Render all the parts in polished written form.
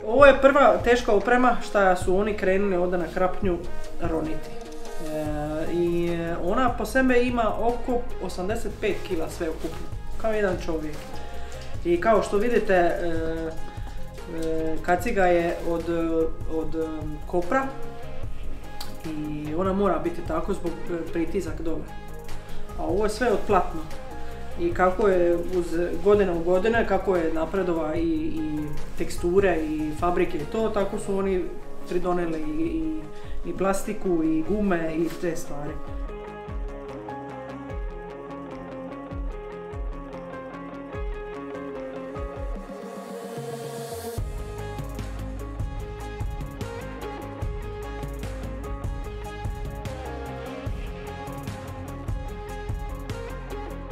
Ovo je prva teška oprema šta su oni krenuli ovdje na Krapnju roniti. I ona po sebe ima oko 85 kg sve ukupno, kao jedan čovjek. I kao što vidite, kaciga je od kopra i ona mora biti tako zbog pritisak dole. A ovo je sve od platno. I kako je uz godine u godine, kako je napredova i teksture i fabrike i to, tako su oni pridoneli i plastiku i gume i te stvari.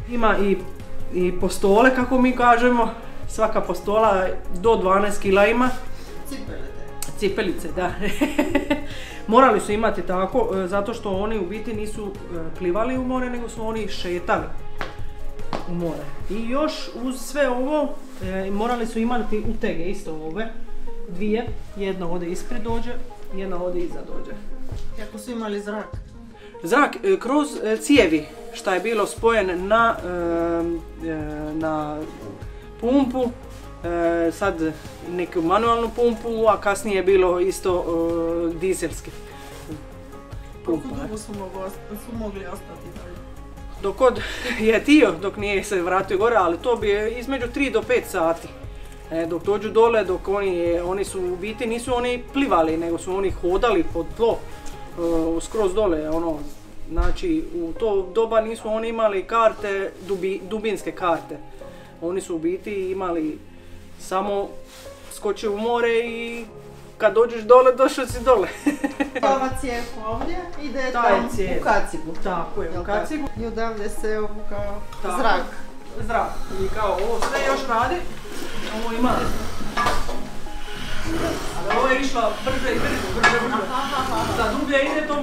Ima i postole, kako mi kažemo, svaka postola do 12 kg ima. Cipelice, da. Morali su imati tako, zato što oni u biti nisu plivali u more, nego su oni šetali u more. I još uz sve ovo, morali su imati utege, isto ove, dvije, jedna ovdje ispred dođe, jedna ovdje iza dođe. Kako su imali zrak? Zrak kroz cijevi, šta je bilo spojen na pumpu, sad neku manualnu pumpu, a kasnije je bilo isto dizelski pumpa. Koliko dugo su mogli ostati dalje? Dok god je htio, dok nije se vratio gore, ali to bi je između 3 do 5 sati. Dok dođu dole, dok oni su u biti, nisu oni plivali, nego su oni hodali pod tlo, skroz dole, znači u to doba nisu oni imali karte, dubinske karte. Oni su u biti imali samo skoče u more i kad dođeš dole, došao si dole. Ova cijev ovdje ide tamo u kacigu. Tako je, u kacigu. I odavde se kao zrak. Zrak. I kao ovo sve još radi. Ovo ima... Ali ovo je išla brže i brže. Da dublje ide, to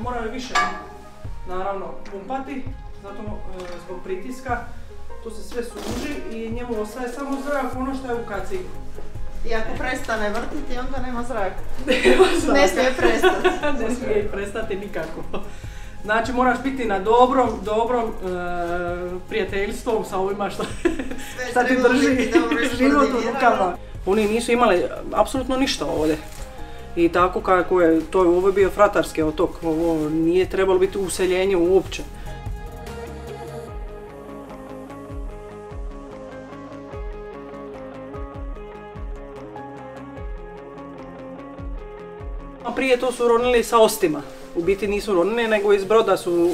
moraju više, naravno, pumpati, zato zbog pritiska. To se sve suži i njemu ostaje samo zrak, ono što je u kacigu. I ako prestane vrtiti, onda nema zraka. Ne smije prestati. Ne smije prestati nikako. Znači moraš biti na dobrom prijateljstvom sa ovima što ti drži život u rukama. Oni nisu imali apsolutno ništa ovdje. I tako kako je, ovo je bio fratarski otok, ovo nije trebalo biti useljenje uopće. Prije to su ronili sa ostima. U biti nisu ronili, nego iz broda su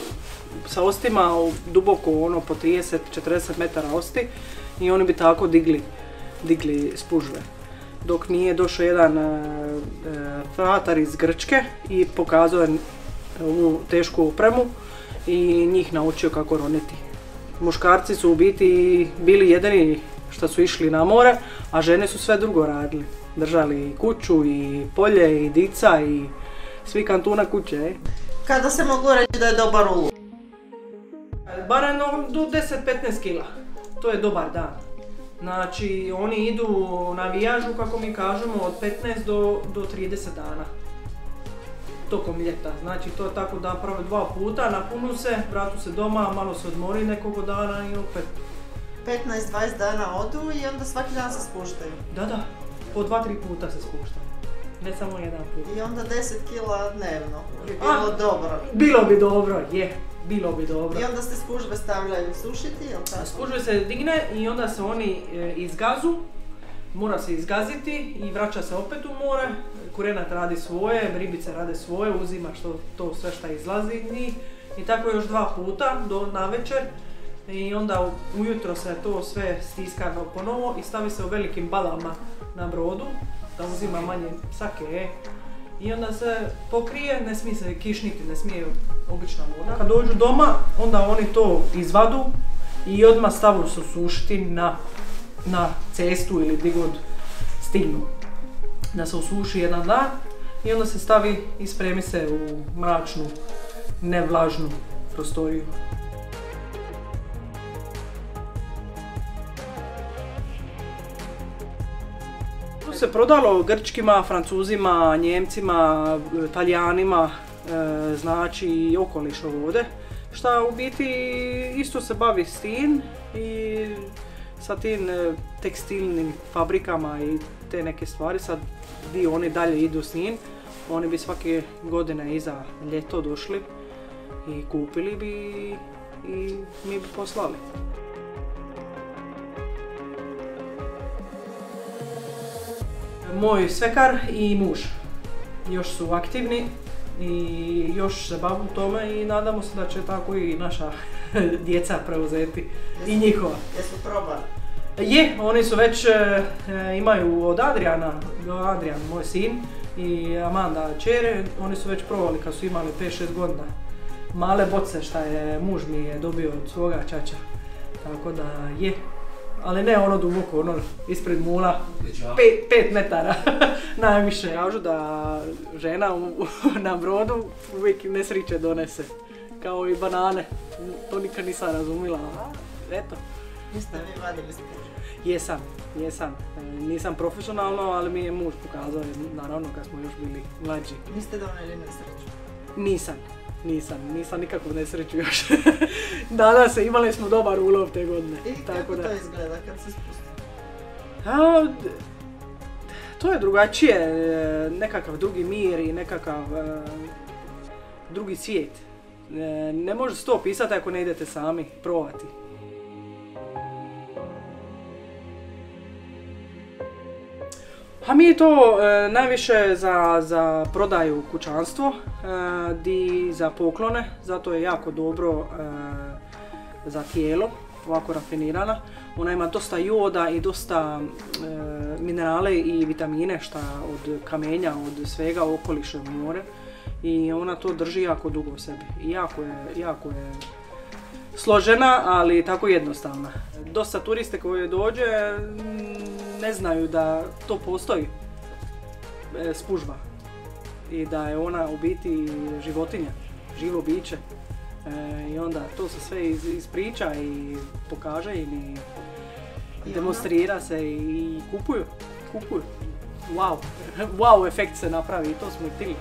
sa ostima duboko po 30-40 metara osti i oni bi tako digli spužve. Dok nije došao jedan fratar iz Grčke i pokazao ovu tešku opremu i njih naučio kako roniti. Muškarci su u biti bili jedini što su išli na more, a žene su sve drugo radili. Držali i kuću, i polje, i dica, i svi kantuna kuće. Kada se mogu reći da je dobar ulov? Barem do 10-15 kila. To je dobar dan. Znači, oni idu na vijažu, kako mi kažemo, od 15 do 30 dana. Tokom ljeta. Znači, to je tako da prvo 2 puta, napunu se, vratu se doma, malo se odmori nekoliko dana i opet. 15-20 dana odu i onda svaki dan se spuštaju? Da. Po 2-3 puta se spušta. Ne samo jedan put. I onda 10 kila dnevno. Bi bilo dobro? Bilo bi dobro, bilo bi dobro. I onda se spužve stavljaju sušiti, jel tako? Spužve se digne i onda se oni izgazu. Mora se izgaziti i vraća se opet u more. Kurenat radi svoje, ribice rade svoje, uzima to sve što izlazi iz njih. I tako još 2 puta do navečer. I onda ujutro se to sve stiska ponovo i stavi se u velikim balama na brodu, da uzima manje sake. I onda se pokrije, ne smije se kišniti, ne smije obična voda. Kad dođu doma, onda oni to izvadu i odmah stavu se sušiti na cestu ili gdje god stignu. Da se usuši jedan dan i onda se stavi i spremi se u mračnu, nevlažnu prostoriju. se prodalo Grčkima, Francuzima, Njemcima, Talijanima, znači i okolišu vode, šta u biti isto se bavi s tim i sa tim tekstilnim fabrikama i te neke stvari, sad dio oni dalje idu s njim, oni bi svake godine iza ljeto došli i kupili bi i mi bi poslali. Moj svekar i muž još su aktivni i još se bave tome i nadamo se da će tako i naša djeca preuzeti i njihova. Jesu probali? Je, oni su već imaju od Adrian, moj sin, i Amanda čere, oni su već probali kad su imali 5-6 godina. Male boce šta je muž mi je dobio od svoga čača, tako da je. Ali ne ono duboko, ono ispred mula, 5 metara najviše. Kažu da žena na brodu uvijek nesriće donese, kao i banane. To nikad nisam razumila, eto. Niste vi vadili spužu? Jesam. Nisam profesionalno, ali mi je muž pokazao, naravno kad smo još bili mlađi. Niste donijeli nesreću? Nisam nikakvu nesreću još. Danas imali smo dobar ulov te godine. I kako to izgleda kad se spusti? To je drugačije, nekakav drugi mir i nekakav drugi svijet. Ne može se to opisati ako ne idete sami probati. A mi je to najviše za prodaju kućanstvo, za poklone, zato je jako dobro za tijelo, ovako rafinirana. Ona ima dosta joda i dosta minerale i vitamine šta od kamenja, od svega okoliša more. I ona to drži jako dugo u sebi. I jako je složena, ali tako jednostavna. Dosta turiste koji dođe ne znaju da to postoji spužva i da je ona u biti životinja, živo biće. I onda to se sve ispriča i pokaže im i demonstrira se i kupuju. Wow efekt se napravi i to smo htjeli.